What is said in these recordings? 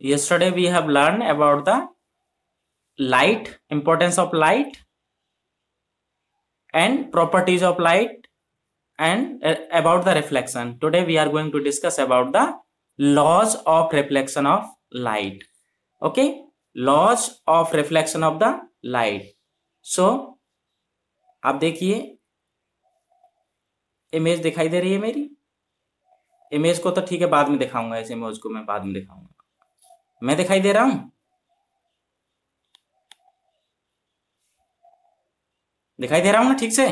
Yesterday we have learned about the light, importance of light and properties of light and about the reflection. Today we are going to discuss about the laws of reflection of light. Okay, laws of reflection of the light. So आप देखिए, image दिखाई दे रही है मेरी। Image को तो ठीक है बाद में दिखाऊंगा, इस इमेज को मैं बाद में दिखाऊंगा। मैं दिखाई दे रहा हूं? दिखाई दे रहा हूं ना ठीक से?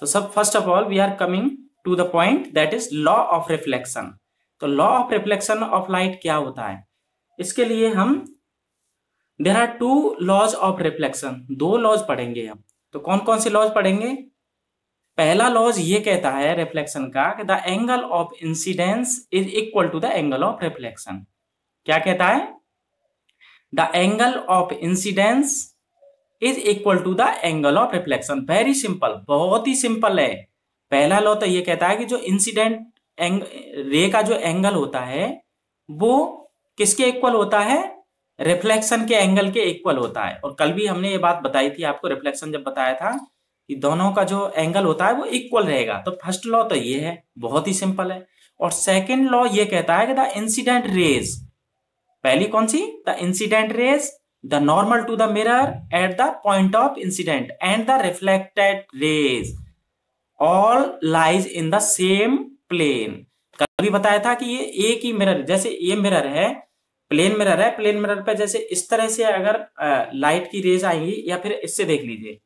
तो सब first of all we are coming to the point that is law of reflection. तो law of reflection of light क्या होता है? इसके लिए हम there are two laws of reflection, दो लॉज पढ़ेंगे हम। तो कौन कौन से लॉज पढ़ेंगे? पहला लॉज ये कहता है रिफ्लेक्शन का कि the angle of incidence is equal to the angle of reflection. क्या कहता है? The angle of incidence is equal to the angle of reflection. Very simple, बहुत ही सिंपल है। पहला लॉ तो ये कहता है कि जो इंसिडेंट रे का जो एंगल होता है वो किसके इक्वल होता है? रिफ्लेक्शन के एंगल के इक्वल होता है। और कल भी हमने ये बात बताई थी आपको, रिफ्लेक्शन जब बताया था कि दोनों का जो एंगल होता है वो इक्वल रहेगा। तो फर्स्ट लॉ तो ये है, बहुत ही सिंपल है। और सेकेंड लॉ ये कहता है कि द इंसिडेंट रेज, पहली कौन सी? The incident rays the normal to the mirror at the point of incident and the reflected rays all lies in the same plane। कल भी बताया था कि ये एक ही मिरर, जैसे ये मिरर है, प्लेन मिरर है, प्लेन मिरर पे जैसे इस तरह से अगर लाइट की रेज आएंगी, या फिर इससे देख लीजिए,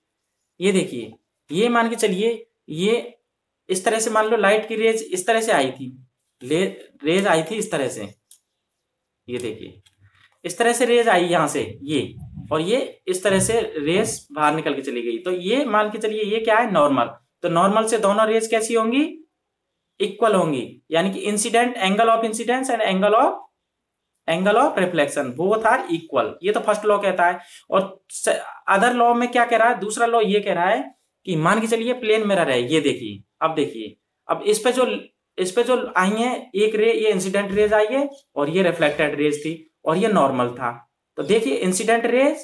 ये देखिए, ये मान के चलिए ये इस तरह से, मान लो लाइट की रेज इस तरह से आई थी, रेज आई थी इस तरह से, ये देखिए इस तरह से रेज आई यहां से ये, और ये इस तरह से रेज बाहर निकल के चली गई। तो ये मान के चलिए ये क्या है? नॉर्मल। तो नॉर्मल से दोनों रेज कैसी होंगी? इक्वल होंगी, यानी कि incident angle of incidence and angle of reflection both are equal. ये तो फर्स्ट लॉ कहता है। और अदर लॉ में क्या कह रहा है? दूसरा लॉ ये कह रहा है कि मान के चलिए प्लेन मिरर है, ये देखिए, अब देखिए, अब इस पे जो आई है एक रे, ये इंसिडेंट रेज आई है और ये रिफ्लेक्टेड रेज थी और ये नॉर्मल था। तो देखिए इंसिडेंट रेज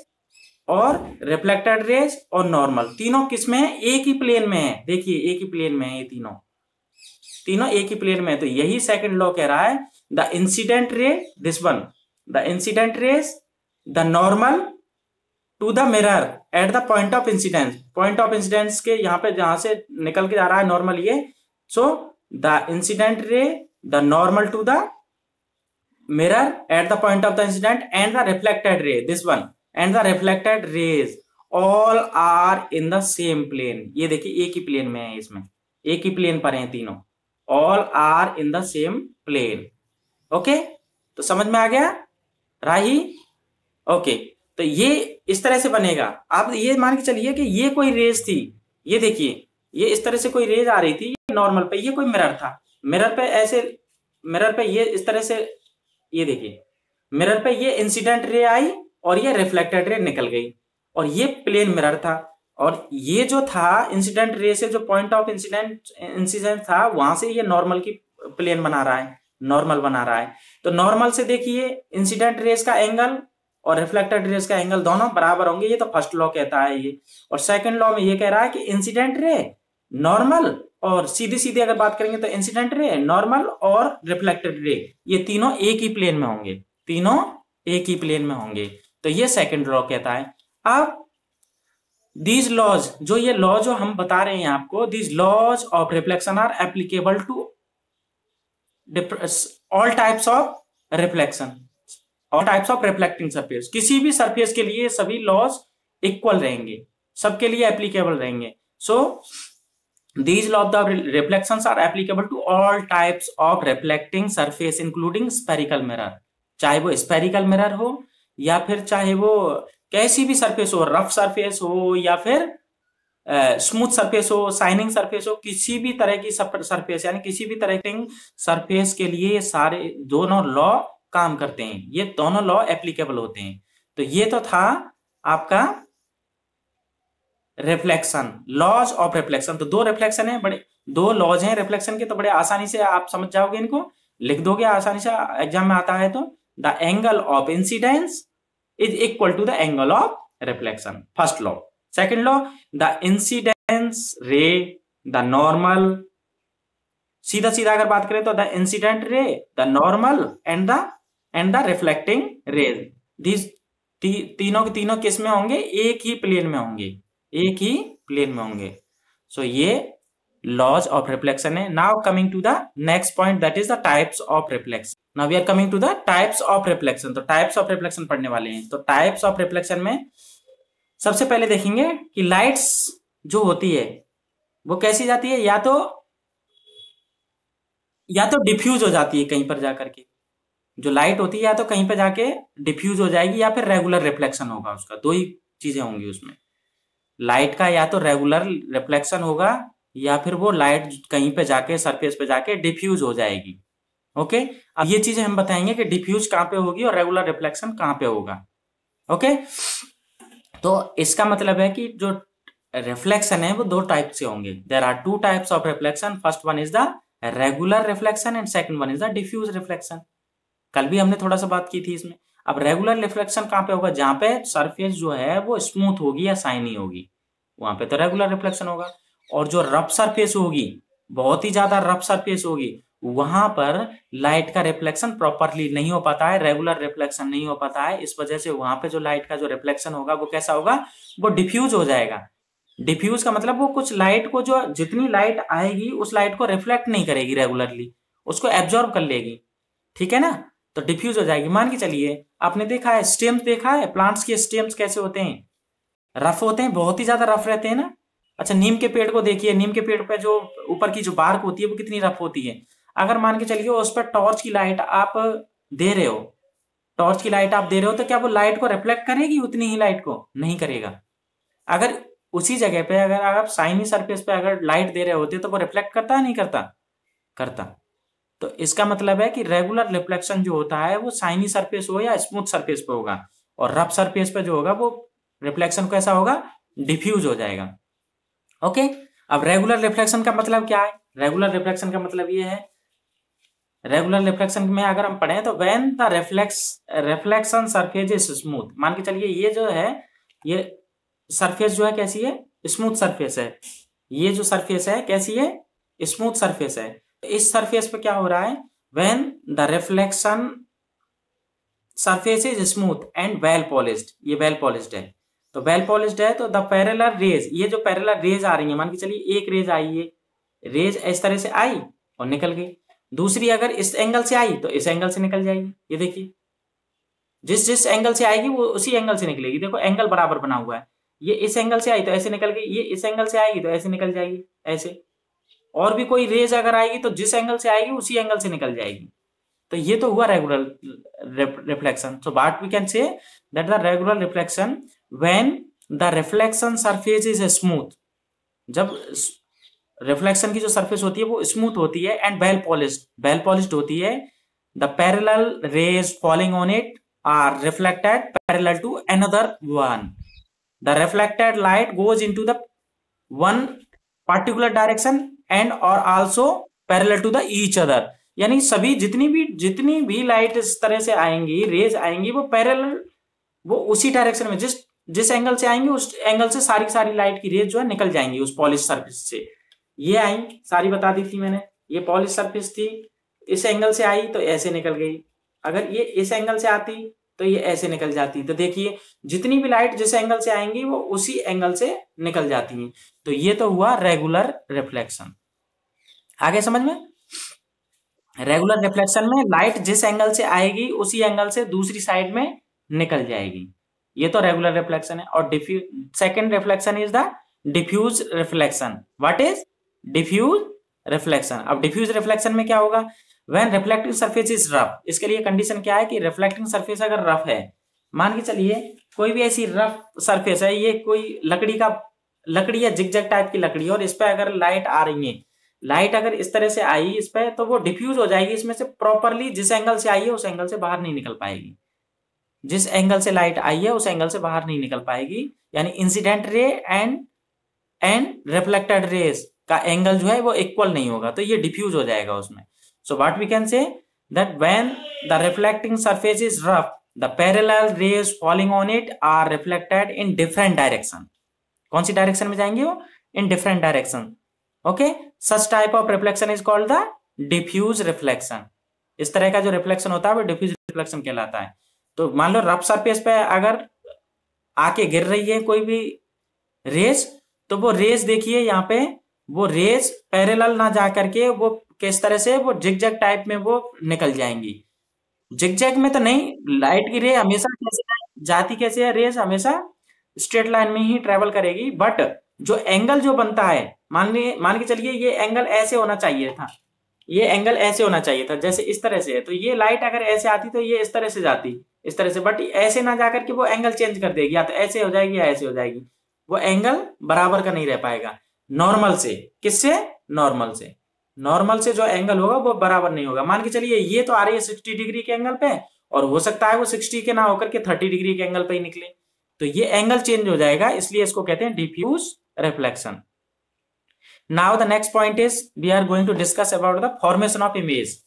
और रिफ्लेक्टेड रेज और नॉर्मल तीनों किस में है? एक ही प्लेन में है। देखिए एक ही प्लेन में है, ये तीनों एक ही प्लेन में है। तो यही सेकंड लॉ कह रहा है the incident ray, this one, the incident rays the normal to the mirror at the point of incidence, point of incidence के यहाँ पे जहां से निकल के जा रहा है नॉर्मल ये, so the incident ray the normal to the mirror at the point of the incident and the reflected ray, this one, and the reflected rays all are in the same plane। ये देखिए एक ही plane में है, इसमें एक ही plane पर हैं तीनों, all are in the same plane। Okay, तो समझ में आ गया राही? ओके, तो ये इस तरह से बनेगा। आप ये मान के चलिए कि ये कोई रेज थी, ये देखिए ये इस तरह से कोई रेज आ रही थी नॉर्मल पे, ये कोई मिरर था, मिरर पे ऐसे, मिरर पे ये इस तरह से, ये देखिए मिरर पे ये इंसिडेंट रे आई और ये रिफ्लेक्टेड रे निकल गई, और ये प्लेन मिरर था, और ये जो था इंसिडेंट रे से जो पॉइंट ऑफ इंसिडेंट था वहां से ये नॉर्मल की प्लेन बना रहा है, नॉर्मल बना रहा है। तो नॉर्मल से देखिए इंसिडेंट रेज का एंगल और रिफ्लेक्टेड रेज का एंगल दोनों बराबर होंगे। ये तो फर्स्ट लॉ कहता है ये। और सेकंड लॉ में ये कह रहा है कि इंसिडेंट रे नॉर्मल, और सीधी सीधी अगर बात करेंगे तो इंसिडेंट रे, नॉर्मल और रिफ्लेक्टेड रे ये तीनों एक ही प्लेन में होंगे, तीनों एक ही प्लेन में होंगे। तो ये सेकंड लॉ कहता है। अब दीज लॉज, जो ये लॉ जो हम बता रहे हैं आपको, these laws of reflection are applicable to all types of reflection, all types of reflecting surface. किसी भी सरफेस के लिए सभी लॉज इक्वल रहेंगे, सबके लिए एप्लीकेबल रहेंगे। सो these laws of reflections are applicable to all types of reflecting surface including spherical mirror। चाहे वो spherical mirror हो या फिर चाहे वो कैसी भी सरफेस हो, रफ सरफेस हो या फिर स्मूथ सरफेस हो, शाइनिंग सरफेस हो, किसी भी तरह की सरफेस, यानी किसी भी तरह की सरफेस के लिए ये सारे दोनों लॉ काम करते हैं, ये दोनों लॉ एप्लीकेबल होते हैं। तो ये तो था आपका रिफ्लेक्शन, लॉज ऑफ रिफ्लेक्शन। तो दो रिफ्लेक्शन है, बड़े दो लॉज हैं रिफ्लेक्शन के, तो बड़े आसानी से आप समझ जाओगे, इनको लिख दोगे आसानी से, एग्जाम में आता है तो the angle of incidence is equal to the angle of reflection, first law. Second law, the incidence ray, the normal, सीधा सीधा अगर बात करें तो the incident ray, the normal and the reflecting ray, this तीनों के तीनों किस में होंगे, एक ही प्लेन में होंगे, एक ही प्लेन में होंगे। सो ये लॉज ऑफ रिफ्लेक्शन है। Now coming to the next point, that is the types of reflection. Now we are coming to the types of reflection. तो टाइप्स ऑफ रिफ्लेक्शन पढ़ने वाले हैं। तो टाइप्स ऑफ रिफ्लेक्शन में सबसे पहले देखेंगे कि लाइट्स जो होती है वो कैसी जाती है, या तो डिफ्यूज हो जाती है कहीं पर जाकर के, जो लाइट होती है या तो कहीं पर जाके डिफ्यूज हो जाएगी या फिर रेगुलर रिफ्लेक्शन होगा उसका, दो ही चीजें होंगी उसमें। लाइट का या तो रेगुलर रिफ्लेक्शन होगा या फिर वो लाइट कहीं पे जाके सरफेस पे जाके डिफ्यूज हो जाएगी। ओके, अब ये चीजें हम बताएंगे कि डिफ्यूज कहां पे होगी और रेगुलर रिफ्लेक्शन कहां पे होगा। ओके, तो इसका मतलब है कि जो रिफ्लेक्शन है वो दो टाइप से होंगे। There are two types of reflection, first one is the regular reflection and second one is the diffuse reflection. कल भी हमने थोड़ा सा बात की थी इसमें। अब रेगुलर रिफ्लेक्शन कहां पे होगा, जहां पे सरफेस जो है वो स्मूथ होगी या शाइनी होगी, वहां पे तो रेगुलर रिफ्लेक्शन होगा। और जो रफ सरफेस होगी, बहुत ही ज्यादा रफ सरफेस होगी, वहां पर लाइट का रिफ्लेक्शन प्रॉपरली नहीं हो पाता है, रेगुलर रिफ्लेक्शन नहीं हो पाता है। इस वजह से वहां पे जो लाइट का जो रिफ्लेक्शन होगा वो कैसा होगा, वो डिफ्यूज हो जाएगा। डिफ्यूज का मतलब वो कुछ लाइट को, जो जितनी लाइट आएगी उस लाइट को रिफ्लेक्ट नहीं करेगी रेगुलरली, उसको एब्जॉर्ब कर लेगी, ठीक है ना। तो डिफ्यूज हो जाएगी। मान के चलिए आपने देखा है स्टेम्स, देखा है प्लांट्स के स्टेम्स कैसे होते हैं, रफ होते हैं, बहुत ही ज्यादा रफ रहते हैं ना। अच्छा, नीम के पेड़ को देखिए, नीम के पेड़ पे जो ऊपर की जो बार्क होती है वो कितनी रफ होती है। अगर मान के चलिए उस पर टॉर्च की लाइट आप दे रहे हो, टॉर्च की लाइट आप दे रहे हो, तो क्या वो लाइट को रिफ्लेक्ट करेगी, उतनी ही लाइट को नहीं करेगा। अगर उसी जगह पे अगर आप शाइनी सरफेस पे अगर लाइट दे रहे होते तो वो रिफ्लेक्ट करता है, नहीं करता, करता। तो इसका मतलब है कि रेगुलर रिफ्लेक्शन जो होता है वो शाइनी सरफेस हो या स्मूथ सरफेस पे होगा, और रफ सरफेस पे जो होगा वो रिफ्लेक्शन कैसा होगा, डिफ्यूज हो जाएगा। ओके, अब रेगुलर रिफ्लेक्शन का मतलब क्या है, रेगुलर रिफ्लेक्शन का मतलब ये है, रेगुलर रिफ्लेक्शन में अगर हम पढ़ें तो when the reflection surface is smooth, मान के चलिए ये जो है, ये सरफेस जो है कैसी है, स्मूथ सरफेस है। ये जो सरफेस है कैसी है, स्मूथ सरफेस है। इस सरफेस पे क्या हो रहा है, when the reflection surface is smooth and well polished, ये वेल पॉलिश्ड है। तो वेल पॉलिश्ड है तो द पैरेलल रेज, ये जो पैरेलल रेज आ रही है, मान के चलिए एक रेज आई है, रेज इस तरह से आई और निकल गई। दूसरी अगर इस एंगल से आई तो इस एंगल से निकल जाएगी। ये देखिए, जिस जिस एंगल से आएगी वो उसी एंगल से निकलेगी। देखो एंगल बराबर बना हुआ है, ये इस एंगल से आई तो ऐसे निकल गई, ये इस एंगल से आएगी तो ऐसे निकल जाएगी, ऐसे। और भी कोई रेज अगर आएगी तो जिस एंगल से आएगी उसी एंगल से निकल जाएगी। तो ये तो हुआ regular reflection. So what we can say that the regular reflection when the reflection surface is smooth, जब रिफ्लेक्शन की जो सरफेस होती है वो स्मूथ होती है एंड वेल पॉलिश्ड होती है, the parallel rays falling on it are reflected parallel to another one, the reflected light goes into the one particular direction and or also parallel to the each other। यानी सभी जितनी भी light इस तरह से आएंगी, रेज आएंगी, वो पैरेलल, वो उसी डायरेक्शन में, जिस एंगल से आएंगी उस एंगल से सारी लाइट की रेज जो है निकल जाएंगी उस पॉलिश सरफेस से। ये आई सारी बता दी थी मैंने, ये पॉलिश सरफेस थी, इस एंगल से आई तो ऐसे निकल गई, अगर ये इस एंगल से आती तो ये ऐसे निकल जाती। तो देखिए जितनी भी लाइट जिस एंगल से आएंगी वो उसी एंगल से निकल जाती हैं। तो ये तो हुआ रेगुलर रिफ्लेक्शन। आगे समझ में, रेगुलर रिफ्लेक्शन में लाइट जिस एंगल से आएगी उसी एंगल से दूसरी साइड में निकल जाएगी, ये तो रेगुलर रिफ्लेक्शन है। और second reflection is the diffuse reflection. What is diffuse reflection? अब डिफ्यूज रिफ्लेक्शन में क्या होगा, when reflecting surface is rough, इसके लिए कंडीशन क्या है कि रिफ्लेक्टिंग सरफेस अगर रफ है, मान के चलिए कोई भी ऐसी रफ सरफेस है, ये कोई लकड़ी या जिगजैग टाइप की लकड़ी, और इस पे अगर लाइट आ रही है, लाइट अगर इस तरह से आई इस पे, तो वो डिफ्यूज हो जाएगी इसमें से प्रॉपरली, जिस एंगल से आई है उस एंगल से बाहर नहीं निकल पाएगी, जिस एंगल से लाइट आई है उस एंगल से बाहर नहीं निकल पाएगी। यानी incident ray and reflected raise का एंगल जो है वो इक्वल नहीं होगा, तो ये डिफ्यूज हो जाएगा उसमें। So what we can say that when the reflecting surface is rough, the parallel rays falling on it are reflected in different direction. कौन सी डायरेक्शन में जाएंगे वो? In different direction. Okay, such type of reflection is called the diffuse reflection. इस तरह का जो reflection होता है वो डिफ्यूज रिफ्लेक्शन कहलाता है। तो मान लो रफ सरफेस पे अगर आके गिर रही है कोई भी रेज, तो वो रेज देखिए यहाँ पे, वो रेज पैरेलल ना जा करके वो किस तरह से वो जिगजैग टाइप में वो निकल जाएंगी। जिगजैग में तो नहीं, लाइट की रे हमेशा कैसे जाती कैसे है, रेज हमेशा स्ट्रेट लाइन में ही ट्रेवल करेगी, बट जो एंगल जो बनता है, मान के चलिए ये एंगल ऐसे होना चाहिए था, ये एंगल ऐसे होना चाहिए था, जैसे इस तरह से है, तो ये लाइट अगर ऐसे आती तो ये इस तरह से जाती, इस तरह से, बट ऐसे ना जाकर के वो एंगल चेंज कर देगी, या तो ऐसे हो जाएगी या ऐसे हो जाएगी, वो एंगल बराबर का नहीं रह पाएगा। नॉर्मल से, किससे? नॉर्मल से, नॉर्मल से जो एंगल होगा वो बराबर नहीं होगा। मान के चलिए ये तो आ रही है 60 डिग्री के एंगल पे, और हो सकता है वो 60 के ना होकर के 30 डिग्री के एंगल पे ही निकले, तो ये एंगल चेंज हो जाएगा, इसलिए इसको कहते हैं diffuse reflection. Now the next point is we are going to discuss about the formation of image.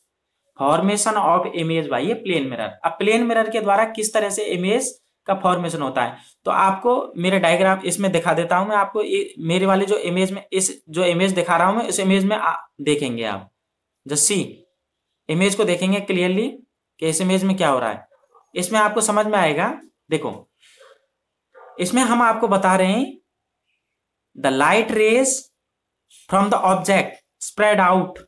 Formation of image भाई, ये प्लेन मिरर। अब प्लेन मिरर के द्वारा किस तरह से इमेज का फॉर्मेशन होता है, तो आपको मेरे डायग्राम इसमें दिखा देता हूं मैं आपको, मेरे वाले जो इमेज में, इस जो इमेज दिखा रहा हूं मैं, इस इमेज में देखेंगे आप, जस्ट सी, इमेज को देखेंगे क्लियरली कि इस इमेज में क्या हो रहा है, इसमें आपको समझ में आएगा। देखो इसमें हम आपको बता रहे हैं the light rays from the object spread out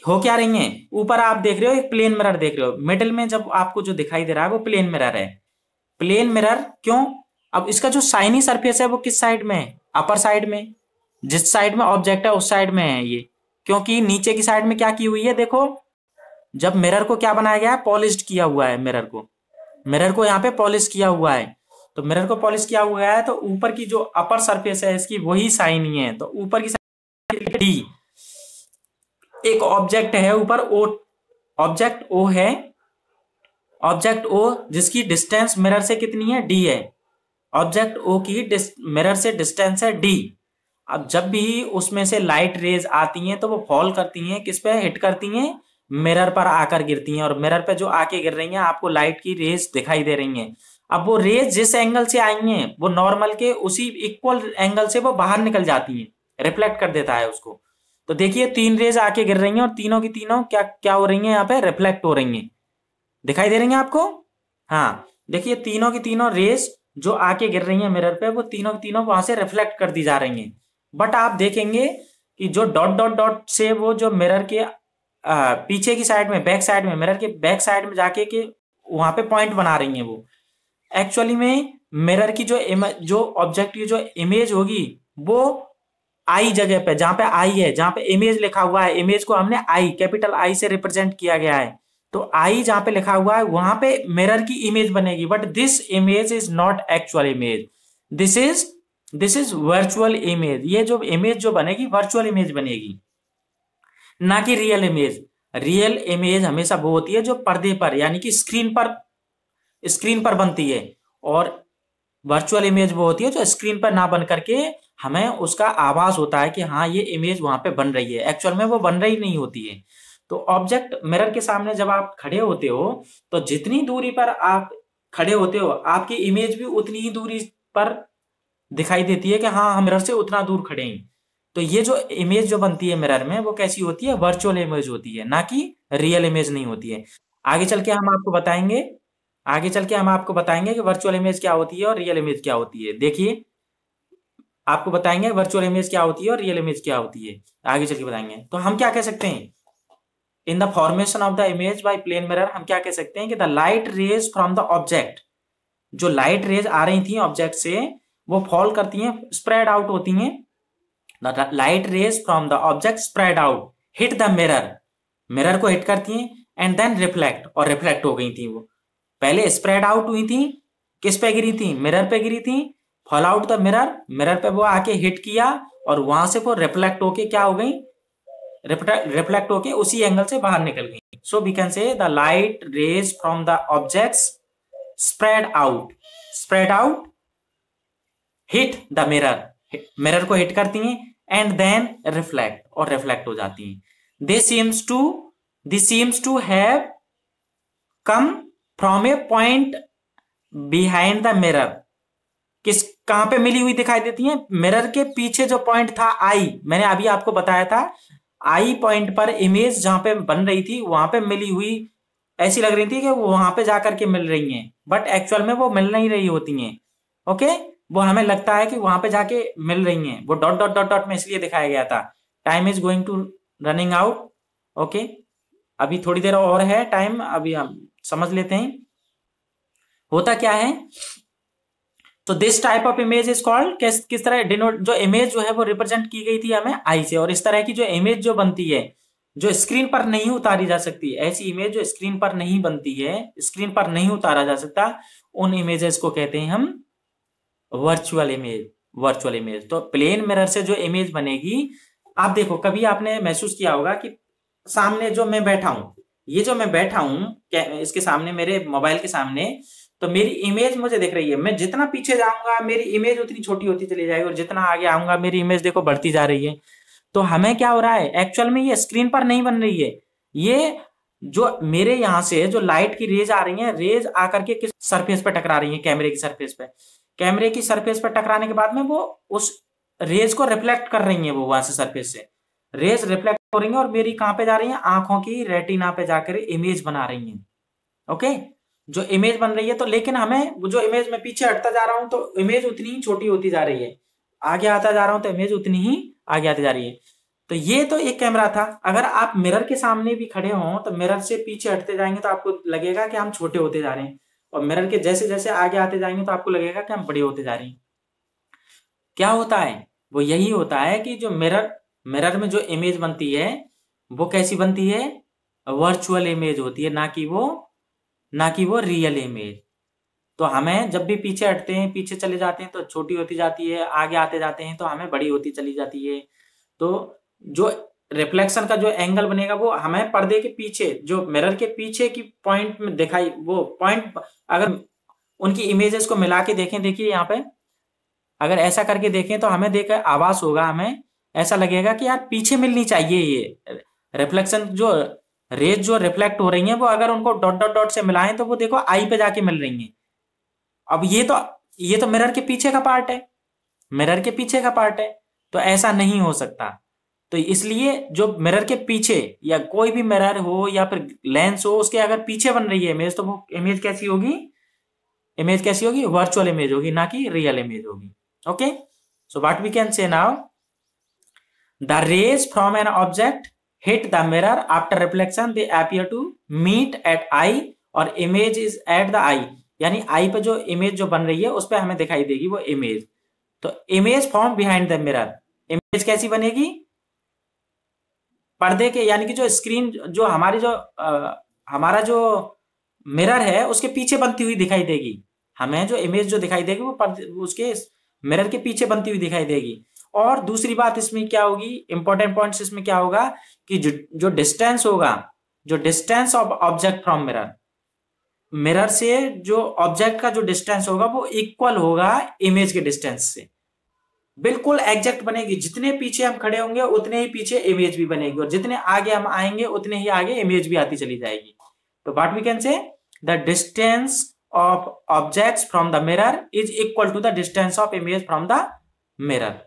हो क्या रही हैं। ऊपर आप देख रहे हो एक प्लेन मिरर देख रहे हो, मिडिल में जब आपको जो दिखाई दे रहा है वो प्लेन मिरर है। प्लेन मिरर क्यों? अब इसका जो शाइनी सरफेस है वो किस साइड में है? अपर साइड में, जिस साइड में ऑब्जेक्ट है उस साइड में है ये, क्योंकि नीचे की साइड में क्या की हुई है, देखो जब मिरर को क्या बनाया गया है, पॉलिश किया हुआ है, मिरर को यहाँ पे पॉलिश किया हुआ है, तो मिरर को पॉलिश किया हुआ है, तो ऊपर की जो अपर सरफेस है इसकी वही शाइनी है, तो ऊपर की डी, एक ऑब्जेक्ट है ऊपर ओ, ऑब्जेक्ट ओ है, ऑब्जेक्ट ओ जिसकी डिस्टेंस मिरर से कितनी है, डी है, ऑब्जेक्ट ओ की मिरर से डिस्टेंस है डी। अब जब भी उसमें से लाइट रेज आती हैं तो वो फॉल करती हैं, किस पे हिट करती हैं, मिरर पर आकर गिरती हैं, और मिरर पे जो आके गिर रही हैं आपको लाइट की रेज दिखाई दे रही हैं। अब वो रेज जिस एंगल से आई हैं वो नॉर्मल के उसी इक्वल एंगल से वो बाहर निकल जाती हैं, रिफ्लेक्ट कर देता है उसको। तो देखिए 3 रेज आके गिर रही हैं और तीनों की तीनों क्या क्या हो रही हैं, यहाँ पे रिफ्लेक्ट हो रही हैं, दिखाई दे रही हैं आपको। हाँ देखिए तीनों की तीनों रेज जो आके गिर रही हैं मिरर पे, वो तीनों की तीनों वहां से रिफ्लेक्ट कर दी जा रही हैं। बट आप देखेंगे कि जो डॉट डॉट डॉट से वो जो मिरर के पीछे की साइड में, बैक साइड में, मिरर के बैक साइड में जाके के वहां पे पॉइंट बना रही हैं, वो एक्चुअली में मिरर की जो ऑब्जेक्ट की जो इमेज होगी वो आई जगह पे, जहां पे आई है, जहां पे इमेज लिखा हुआ है, इमेज को हमने आई, कैपिटल आई से रिप्रेजेंट किया गया है, तो आई जहां पे लिखा हुआ है वहां पे मिरर की इमेज बनेगी। But this image is not actual image, this is virtual image. ये जो इमेज जो बनेगी वर्चुअल इमेज बनेगी, ना कि रियल इमेज। रियल इमेज हमेशा वो होती है जो पर्दे पर यानी कि स्क्रीन पर बनती है, और वर्चुअल इमेज वो होती है जो स्क्रीन पर ना बन करके हमें उसका आभास होता है कि हाँ ये इमेज वहां पे बन रही है, एक्चुअल में वो बन रही नहीं होती है। तो ऑब्जेक्ट मिरर के सामने जब आप खड़े होते हो तो जितनी दूरी पर आप खड़े होते हो आपकी इमेज भी उतनी ही दूरी पर दिखाई देती है कि हाँ हम मिरर से उतना दूर खड़े हैं। तो ये जो इमेज जो बनती है मिरर में वो कैसी होती है, वर्चुअल इमेज होती है, ना कि रियल इमेज नहीं होती है। आगे चल के हम आपको बताएंगे कि वर्चुअल इमेज क्या होती है और रियल इमेज क्या होती है। देखिए आपको बताएंगे वर्चुअल इमेज क्या होती है और रियल इमेज क्या होती है, आगे चल के बताएंगे। तो हम क्या कह सकते हैं, in the formation of the image by plane mirror हम क्या कह सकते हैं कि the light rays from the object, जो लाइट रेज आ रही थी ऑब्जेक्ट से वो फॉल करती हैं, स्प्रेड आउट होती हैं। The light rays from the object spread out hit the mirror को हिट करती हैं, एंड देन रिफ्लेक्ट, और रिफ्लेक्ट हो गई थी। वो पहले स्प्रेड आउट हुई थी, किस पे गिरी थी, मिरर पे गिरी थी, फॉल आउट द मिरर पे वो आके हिट किया, और वहां से वो रिफ्लेक्ट होके क्या हो गई, रिफ्लेक्ट होके उसी एंगल से बाहर निकल गई। So we can say the light rays from the objects spread out hit the mirror को हिट करती हैं, एंड देन रिफ्लेक्ट, और रिफ्लेक्ट हो जाती हैं। This seems to have come from a point behind the mirror. कहां पे मिली हुई दिखाई देती है? मिरर के पीछे जो पॉइंट था आई, मैंने अभी आपको बताया था, आई पॉइंट पर इमेज जहां पे बन रही थी वहां पे मिली हुई, ऐसी लग रही थी कि वो वहां पे जाकर के मिल रही हैं, बट एक्चुअल में वो मिल नहीं रही होती हैं। ओके, वो हमें लगता है कि वहां पे जाके मिल रही हैं, वो डॉट डॉट डॉट डॉट में इसलिए दिखाया गया था। Time is going to running out. Okay, अभी थोड़ी देर और है टाइम, अभी हम समझ लेते हैं होता क्या है। तो this type of image is called, किस तरह डिनोट, जो इमेज जो है वो रिप्रेजेंट की गई थी हमें आई से, और इस तरह की जो इमेज जो बनती है जो स्क्रीन पर नहीं उतारी जा सकती, ऐसी इमेज जो स्क्रीन पर नहीं बनती है, स्क्रीन पर नहीं उतारा जा सकता, उन इमेजेस को कहते हैं हम वर्चुअल इमेज। वर्चुअल इमेज, तो प्लेन मिरर से जो इमेज बनेगी, आप देखो कभी आपने महसूस किया होगा कि सामने जो मैं बैठा हूं, ये जो मैं बैठा हूं इसके सामने, मेरे मोबाइल के सामने, तो मेरी इमेज मुझे दिख रही है। मैं जितना पीछे जाऊंगा मेरी इमेज उतनी छोटी होती चली जाएगी, और जितना आगे आऊंगा मेरी इमेज देखो बढ़ती जा रही है। तो हमें क्या हो रहा है, एक्चुअल में ये स्क्रीन पर नहीं बन रही है, ये जो मेरे यहां से जो लाइट की रेज आ रही है, रेज आकर के किस सरफेस पे टकरा रही है, कैमरे की सरफेस पे। कैमरे की सरफेस पर टकराने के बाद में वो उस रेज को रिफ्लेक्ट कर रही है, वो वहां से सरफेस से रेज रिफ्लेक्ट हो रही है, और मेरी कहां पे जा रही है, आंखों की रेटिना पे जाकर इमेज बना रही है। ओके, जो इमेज बन रही है, तो लेकिन हमें जो इमेज में पीछे हटता जा रहा हूं तो इमेज उतनी ही छोटी होती जा रही है, आगे आता जा रहा हूं तो इमेज उतनी ही आगे आती जा रही है। तो ये तो एक कैमरा था। अगर आप मिरर के सामने भी खड़े हों तो मिरर से पीछे हटते जाएंगे तो आपको लगेगा कि हम छोटे होते जा रहे हैं, और मिरर के जैसे जैसे आगे आते जाएंगे तो आपको लगेगा कि हम बड़े होते जा रहे हैं। क्या होता है, वो यही होता है कि जो मिरर में जो इमेज बनती है वो कैसी बनती है, वर्चुअल इमेज होती है, ना कि वो रियल इमेज। तो हमें जब भी पीछे हटते हैं, पीछे चले जाते हैं तो छोटी होती जाती है, आगे आते जाते हैं तो हमें बड़ी होती चली जाती है। तो जो रिफ्लेक्शन का जो एंगल बनेगा वो हमें पर्दे के पीछे, जो मिरर के पीछे की पॉइंट में दिखाई, वो पॉइंट अगर उनकी इमेजेस को मिला के देखें, देखिए यहाँ पे अगर ऐसा करके देखें तो हमें देख आभास होगा, हमें ऐसा लगेगा कि यार पीछे मिलनी चाहिए ये रिफ्लेक्शन, जो रेज जो रिफ्लेक्ट हो रही है वो अगर उनको डॉट डॉट डॉट से मिलाएं तो वो देखो आई पे जाके मिल रही है। अब ये तो मिरर के पीछे का पार्ट है, मिरर के पीछे का पार्ट है, तो ऐसा नहीं हो सकता। तो इसलिए जो मिरर के पीछे, या कोई भी मिरर हो या फिर लेंस हो, उसके अगर पीछे बन रही है इमेज, तो वो इमेज कैसी होगी, वर्चुअल इमेज होगी, ना कि रियल इमेज होगी। Okay, so what we can say now, the rays from an object hit the mirror after reflection, they appear to meet at eye, और image is at the eye, यानी आई पे जो image जो बन रही है उस पे हमें दिखाई देगी वो इमेज। तो image form behind the mirror, image कैसी बनेगी, पर्दे के, यानी कि जो स्क्रीन, जो हमारा जो मिरर है उसके पीछे बनती हुई दिखाई देगी। हमें जो इमेज जो दिखाई देगी वो उसके मिरर के पीछे बनती हुई दिखाई देगी। और दूसरी बात इसमें क्या होगी, इंपॉर्टेंट पॉइंट्स इसमें क्या होगा कि जो डिस्टेंस होगा, जो distance of object from mirror से जो ऑब्जेक्ट का जो डिस्टेंस होगा वो इक्वल होगा इमेज के डिस्टेंस से, बिल्कुल एग्जैक्ट बनेगी। जितने पीछे हम खड़े होंगे उतने ही पीछे इमेज भी बनेगी, और जितने आगे हम आएंगे उतने ही आगे इमेज भी आती चली जाएगी। तो what we can say, the distance of objects from the mirror is equal to the distance of image from the mirror.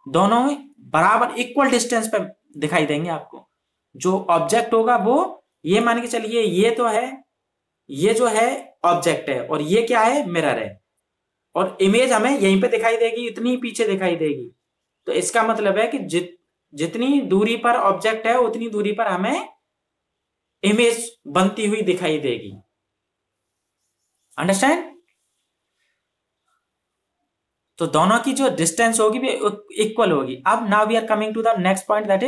दोनों बराबर इक्वल डिस्टेंस पे दिखाई देंगे आपको। जो ऑब्जेक्ट होगा वो, ये मान के चलिए ये तो है, ये जो है ऑब्जेक्ट है, और ये क्या है, मिरर है, और इमेज हमें यहीं पे दिखाई देगी, इतनी पीछे दिखाई देगी। तो इसका मतलब है कि जितनी दूरी पर ऑब्जेक्ट है उतनी दूरी पर हमें इमेज बनती हुई दिखाई देगी। अंडरस्टैंड? तो दोनों की जो डिस्टेंस होगी भी इक्वल होगी। अब now we are coming to the next point, that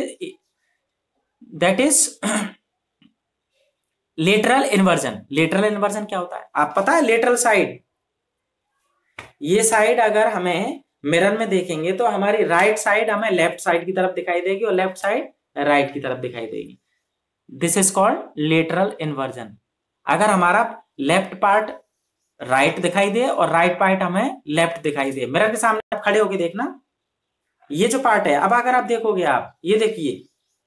is lateral inversion. Lateral inversion क्या होता है, आप पता है, लेटरल साइड, ये साइड अगर हमें मिरर में देखेंगे तो हमारी राइट साइड हमें लेफ्ट साइड की तरफ दिखाई देगी और लेफ्ट साइड राइट की तरफ दिखाई देगी। This is called lateral inversion. अगर हमारा लेफ्ट पार्ट राइट दिखाई दे और राइट पार्ट हमें लेफ्ट दिखाई दे, मिरर के सामने आप खड़े होके देखना, ये जो पार्ट है, अब अगर आप देखोगे, आप ये देखिए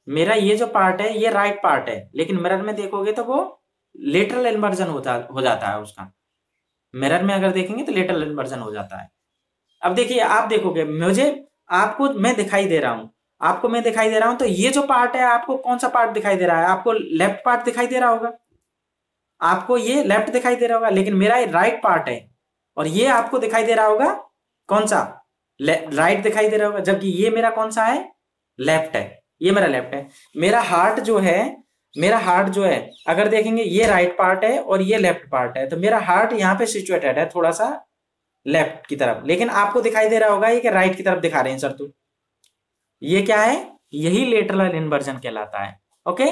मेरा ये जो पार्ट है ये राइट पार्ट है, लेकिन मिरर में देखोगे तो वो लेटरल इन्वर्जन हो जाता है उसका। मिरर में अगर देखेंगे तो लेटरल इन्वर्जन हो जाता है। अब देखिए, आप देखोगे आपको मैं दिखाई दे रहा हूं, तो ये जो पार्ट है, आपको कौन सा पार्ट दिखाई दे रहा है? आपको लेफ्ट पार्ट दिखाई दे रहा होगा, आपको ये लेफ्ट दिखाई दे रहा होगा, लेकिन मेरा ये राइट पार्ट है, और ये आपको दिखाई दे रहा होगा कौन सा? राइट दिखाई दे रहा होगा, जबकि ये मेरा कौन सा है? लेफ्ट है। ये मेरा लेफ्ट है। मेरा हार्ट जो है अगर देखेंगे, ये राइट पार्ट है और ये लेफ्ट पार्ट है, तो मेरा हार्ट यहाँ पे सिचुएटेड है थोड़ा सा लेफ्ट की तरफ, लेकिन आपको दिखाई दे रहा होगा ये कि राइट की तरफ दिखा रहे हैं सर। तो ये क्या है? यही लेटरल इन्वर्जन कहलाता है। ओके,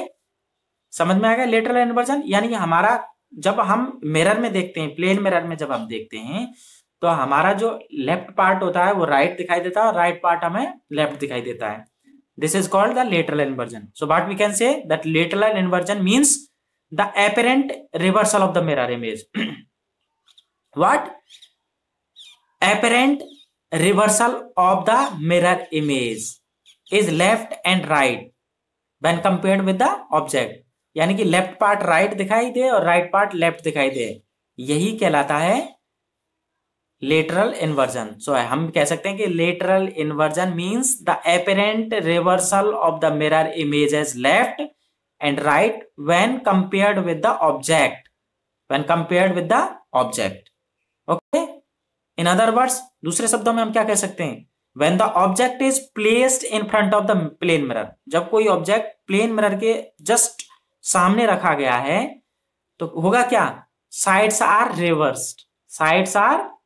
समझ में आ गया? लेटरल इन्वर्जन यानी कि हमारा, जब हम मिरर में देखते हैं, प्लेन मिरर में जब हम देखते हैं, तो हमारा जो लेफ्ट पार्ट होता है वो राइट दिखाई देता है और राइट पार्ट हमें लेफ्ट दिखाई देता है। This is called the lateral inversion. So what we can say that lateral inversion means the apparent reversal of the mirror image. What? Apparent reversal of the mirror image is left and right when compared with the object. यानी कि left part right दिखाई दे और right part left दिखाई दे, यही कहलाता है lateral inversion. सो हम कह सकते हैं कि lateral inversion means the apparent reversal of the mirror image as left and right when compared with the object. Okay, in other words, दूसरे शब्दों में हम क्या कह सकते हैं? When the object is placed in front of the plane mirror, जब कोई ऑब्जेक्ट प्लेन मिरर के जस्ट सामने रखा गया है तो होगा क्या? Sides are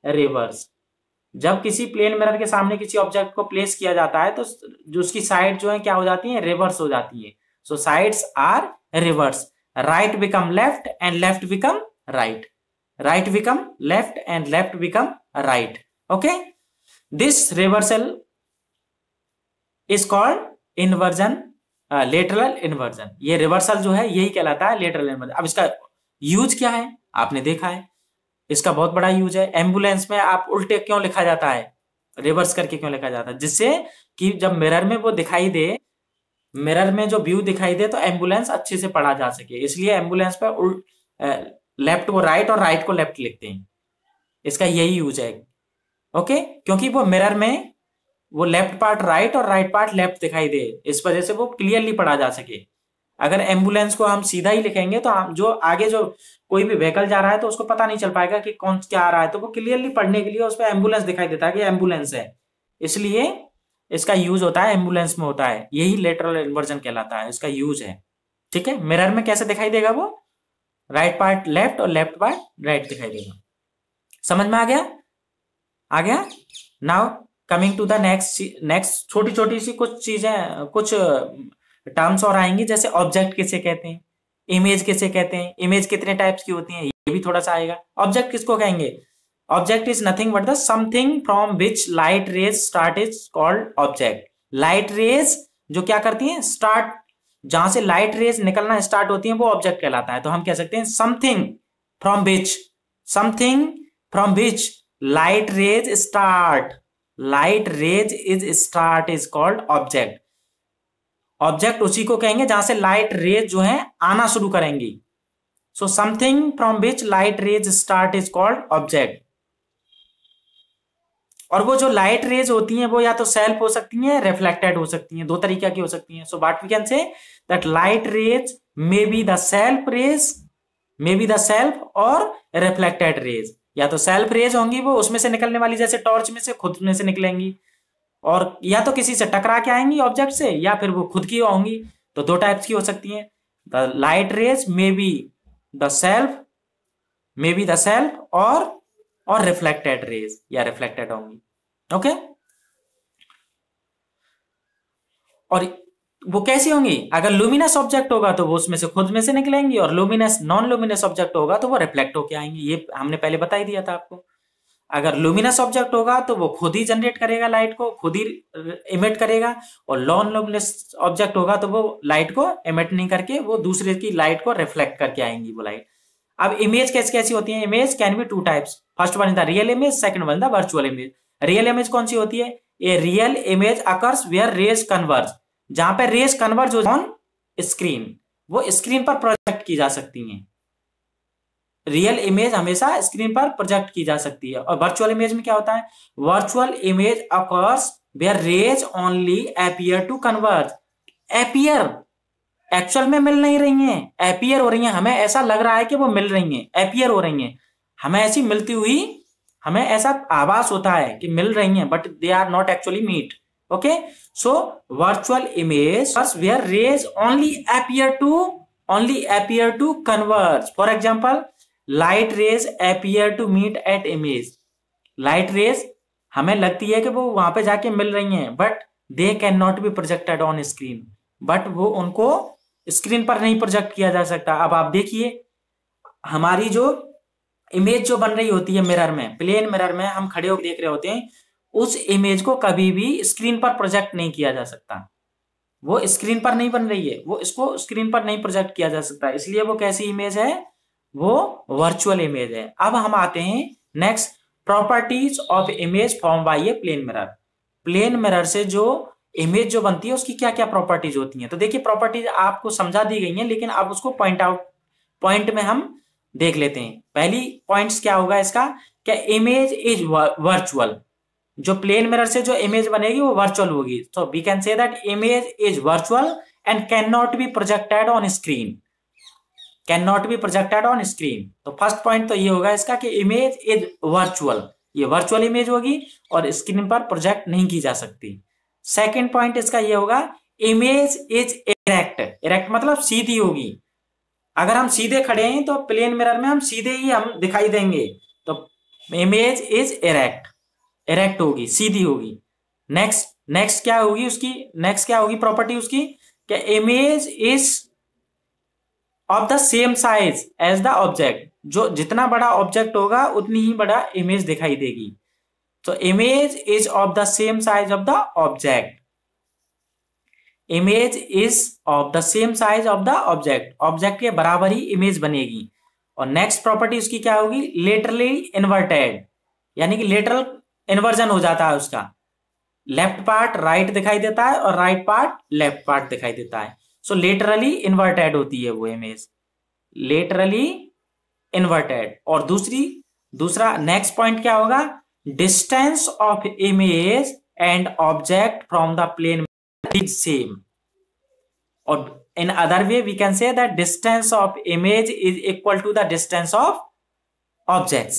reversed. जब किसी प्लेन मिरर के सामने किसी ऑब्जेक्ट को प्लेस किया जाता है तो जो उसकी साइड जो है क्या हो जाती है? रिवर्स हो जाती है। So sides are reverse. Right become left and left become right. Right become left and left become right. Okay. This reversal is called inversion, lateral inversion. ये reversal जो है यही कहलाता है lateral inversion. अब इसका यूज क्या है? आपने देखा है, इसका बहुत बड़ा यूज है। एम्बुलेंस में आप उल्टे क्यों लिखा जाता है? रिवर्स करके क्यों लिखा जाता है? जिससे कि जब मिरर में वो दिखाई दे, मिरर में जो व्यू दिखाई दे तो एम्बुलेंस अच्छे से पढ़ा जा सके, इसलिए एम्बुलेंस पे लेफ्ट को राइट और राइट को लेफ्ट लिखते हैं। इसका यही यूज है। ओके, क्योंकि वो मिरर में वो लेफ्ट पार्ट राइट और राइट पार्ट लेफ्ट दिखाई दे, इस वजह से वो क्लियरली पढ़ा जा सके। अगर एम्बुलेंस को हम सीधा ही लिखेंगे तो हम जो आगे जो कोई भी व्हीकल जा रहा है तो उसको पता नहीं चल पाएगा कि कौन क्या आ रहा है, तो वो क्लियरली पढ़ने के लिए उस पर एम्बुलेंस दिखाई देता है कि एम्बुलेंस है, इसलिए इसका यूज होता है, एम्बुलेंस में होता है। यही लेटरल इन्वर्जन कहलाता है, इसका यूज है। ठीक है, मिरर में कैसे दिखाई देगा? वो राइट पार्ट लेफ्ट और लेफ्ट पार्ट राइट दिखाई देगा। समझ में आ गया? Now coming to the next छोटी छोटी सी कुछ चीजें, कुछ टर्म्स और आएंगी, जैसे ऑब्जेक्ट किसे कहते हैं, इमेज किसे कहते हैं, इमेज कितने टाइप्स की होती है, ये भी थोड़ा सा आएगा। ऑब्जेक्ट किसको कहेंगे? Object is nothing but the something from which light rays start is called object. Light rays जो क्या करती हैं? स्टार्ट, जहां से लाइट रेज निकलना स्टार्ट होती है वो ऑब्जेक्ट कहलाता है। तो हम कह सकते हैं something from which light rays start is called object. Object उसी को कहेंगे जहां से लाइट रेज जो है आना शुरू करेंगी। So something from which light rays start is called object. और वो जो लाइट रेज होती हैं वो या तो सेल्फ हो सकती हैं, रिफ्लेक्टेड हो सकती हैं, दो तरीके की हो सकती हैं। So what we can say that light rays may be the self और रिफ्लेक्टेड रेज। या तो सेल्फ रेज होंगी वो उसमें से निकलने वाली, जैसे टॉर्च में से खुद में से निकलेंगी, और या तो किसी से टकरा के आएंगी ऑब्जेक्ट से, या फिर वो खुद की होंगी। तो दो टाइप्स की हो सकती हैं। The light rays may be the self और रिफ्लेक्टेड रेज, या रिफ्लेक्टेड होंगी। ओके, और वो कैसी होंगी? अगर लुमिनस ऑब्जेक्ट होगा तो वो उसमें से खुद में से निकलेंगी, और नॉन लुमिनस ऑब्जेक्ट होगा तो वो रिफ्लेक्ट होके आएंगी। ये हमने पहले बता ही दिया था आपको। अगर लुमिनस ऑब्जेक्ट होगा तो वो खुद ही जनरेट करेगा लाइट को, खुद ही इमिट करेगा, और नॉन लुमिनस ऑब्जेक्ट होगा तो वो लाइट को इमिट नहीं करके वो दूसरे की लाइट को रिफ्लेक्ट करके आएंगी वो लाइट। अब इमेज कैसी होती है? Image can be two types. First one is the real image, second one the virtual image. Real image कौन सी होती है? A real image occurs where rays converge, जहां पे रेज कन्वर्ज ऑन स्क्रीन, वो स्क्रीन पर प्रोजेक्ट की जा सकती हैं। रियल इमेज हमेशा स्क्रीन पर प्रोजेक्ट की जा सकती है। और वर्चुअल इमेज में क्या होता है, virtual image occurs where rays only appear to converge. Appear, actual में मिल नहीं रही हैं, अपीयर हो रही हैं, हमें ऐसा लग रहा है कि वो मिल रही हैं, अपीयर हो रही हैं, हमें ऐसी मिलती हुई, हमें ऐसा आभास होता है कि मिल रही हैं, but they are not actually meet. Okay, so virtual image where rays only appear to converge. For example, light rays appear to meet at image. Light rays हमें लगती है कि वो वहां पे जाके मिल रही हैं, but they can not be projected on screen, but वो उनको स्क्रीन पर नहीं प्रोजेक्ट किया जा सकता। अब आप देखिए, हमारी जो इमेज जो बन रही होती है मिरर में, प्लेन मिरर में हम खड़े होकर देख रहे होते हैं, उस इमेज को कभी भी स्क्रीन पर प्रोजेक्ट नहीं किया जा सकता। वो स्क्रीन पर नहीं बन रही है, वो इसको स्क्रीन पर नहीं प्रोजेक्ट किया जा सकता, इसलिए वो कैसी इमेज है, वो वर्चुअल इमेज है। अब हम आते हैं next, properties of image form by a plane mirror. Plane mirror से जो इमेज जो बनती है उसकी क्या क्या प्रॉपर्टीज होती हैं। तो देखिए, प्रॉपर्टीज आपको समझा दी गई हैं, लेकिन अब उसको पॉइंट में हम देख लेते हैं। पहली पॉइंट्स क्या होगा इसका, क्या इमेज इज वर्चुअल। जो प्लेन मिरर से जो इमेज बनेगी वो वर्चुअल होगी। So we can say that image is virtual and can not be projected on screen, can not be projected on screen. तो फर्स्ट पॉइंट तो ये होगा इसका कि इमेज इज वर्चुअल, ये वर्चुअल इमेज होगी और स्क्रीन पर प्रोजेक्ट नहीं की जा सकती। सेकेंड पॉइंट इसका ये होगा, इमेज इज इरेक्ट। इरेक्ट मतलब सीधी होगी। अगर हम सीधे खड़े हैं तो प्लेन मिरर में हम सीधे ही हम दिखाई देंगे, तो इमेज इज इरेक्ट, इरेक्ट होगी, सीधी होगी। नेक्स्ट क्या होगी उसकी, नेक्स्ट क्या होगी प्रॉपर्टी उसकी, क्या image is of the same size as the object. जो जितना बड़ा ऑब्जेक्ट होगा उतनी ही बड़ा इमेज दिखाई देगी। तो image is of the same size of the object, image is of the same size of the object, object के बराबर ही इमेज बनेगी। और नेक्स्ट प्रॉपर्टी उसकी क्या होगी, लेटरली इन्वर्टेड, यानी कि लेटरल इन्वर्जन हो जाता है उसका, लेफ्ट पार्ट राइट दिखाई देता है और राइट पार्ट लेफ्ट पार्ट दिखाई देता है। सो लेटरली इन्वर्टेड होती है वो इमेज, लेटरली इन्वर्टेड। और दूसरा नेक्स्ट पॉइंट क्या होगा, distance of image and object from the plane is same. और in other way we can say that distance of image is equal to the distance of objects।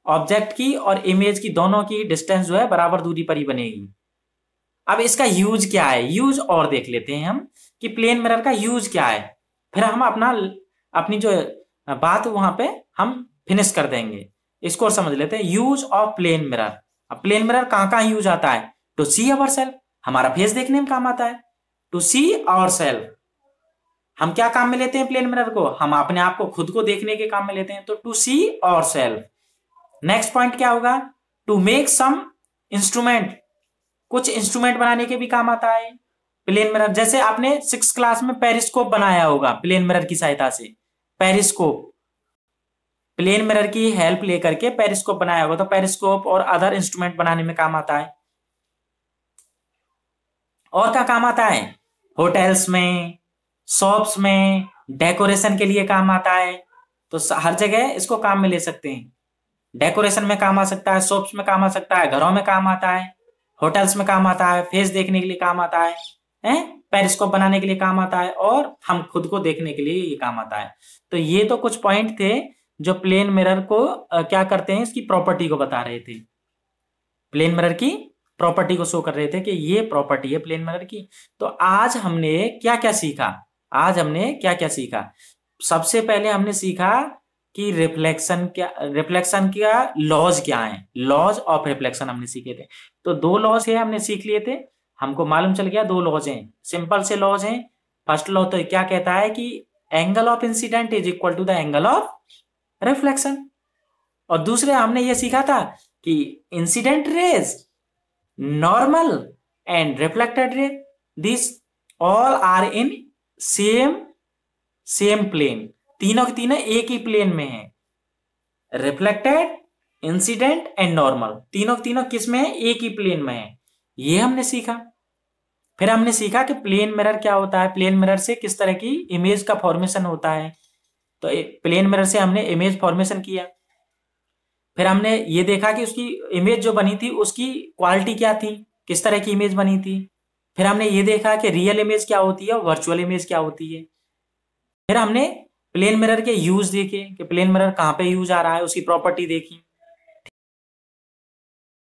Object की और image की दोनों की distance जो है बराबर दूरी पर ही बनेगी। अब इसका यूज क्या है, यूज और देख लेते हैं हम कि प्लेन मिरर का यूज क्या है, फिर हम अपनी जो बात वहां पे हम फिनिश कर देंगे। इसको और समझ लेते हैं, यूज ऑफ प्लेन मिरर। अब प्लेन मिरर कहाँ यूज आता है, टू सी अवर सेल्फ, हमारा फेस देखने में काम आता है, टू सी आवर सेल्फ। हम क्या काम में लेते हैं प्लेन मिरर को, हम अपने आप को खुद को देखने के काम में लेते हैं, तो to see our self. Next point क्या होगा, टू मेक सम इंस्ट्रूमेंट, कुछ इंस्ट्रूमेंट बनाने के भी काम आता है प्लेन मिरर। जैसे आपने 6th क्लास में पेरिस्कोप बनाया होगा प्लेन मिरर की सहायता से, पेरिस्कोप, प्लेन मिरर की हेल्प लेकर के पेरिस्कोप बनाया होगा, तो पेरिस्कोप और अदर इंस्ट्रूमेंट बनाने में काम आता है। और क्या काम आता है, होटल्स में, शॉप्स में, डेकोरेशन के लिए काम आता है। तो हर जगह इसको काम में ले सकते हैं, डेकोरेशन में काम आ सकता है, शॉप्स में काम आ सकता है, घरों में काम आता है, होटल्स में काम आता है, फेस देखने के लिए काम आता है, पेरिस्कोप बनाने के लिए काम आता है, और हम खुद को देखने के लिए ये काम आता है। तो ये तो कुछ पॉइंट थे जो प्लेन मिरर को क्या करते हैं, इसकी प्रॉपर्टी को बता रहे थे, प्लेन मिरर की प्रॉपर्टी को शो कर रहे थे कि ये प्रॉपर्टी है प्लेन मिरर की। तो आज हमने क्या क्या सीखा, सबसे पहले हमने सीखा कि रिफ्लेक्शन का लॉज क्या है, लॉज ऑफ रिफ्लेक्शन हमने सीखे थे। तो 2 लॉज है हमने सीख लिए थे, हमको मालूम चल गया 2 लॉज हैं, सिंपल से लॉज हैं। फर्स्ट लॉ तो क्या कहता है कि angle of incident is equal to the angle of reflection. और दूसरे हमने ये सीखा था कि incident rays, normal and reflected ray, this all are in same plane, तीनों के तीनों एक ही प्लेन में है। रिफ्लेक्टेड, इंसिडेंट एंड नॉर्मल, तीनों के तीनों किस में है, एक ही प्लेन में है। ये हमने सीखा। फिर हमने सीखा कि प्लेन मिरर क्या होता है, प्लेन मिरर से किस तरह की इमेज का फॉर्मेशन होता है। तो प्लेन मिरर से हमने इमेज फॉर्मेशन किया, फिर हमने ये देखा कि उसकी इमेज जो बनी थी उसकी क्वालिटी क्या थी, किस तरह की इमेज बनी थी। फिर हमने ये देखा कि रियल इमेज क्या होती है और वर्चुअल इमेज क्या होती है। फिर हमने प्लेन मिरर के यूज देखे कि प्लेन मिरर कहाँ पे यूज आ रहा है, उसकी प्रॉपर्टी देखी।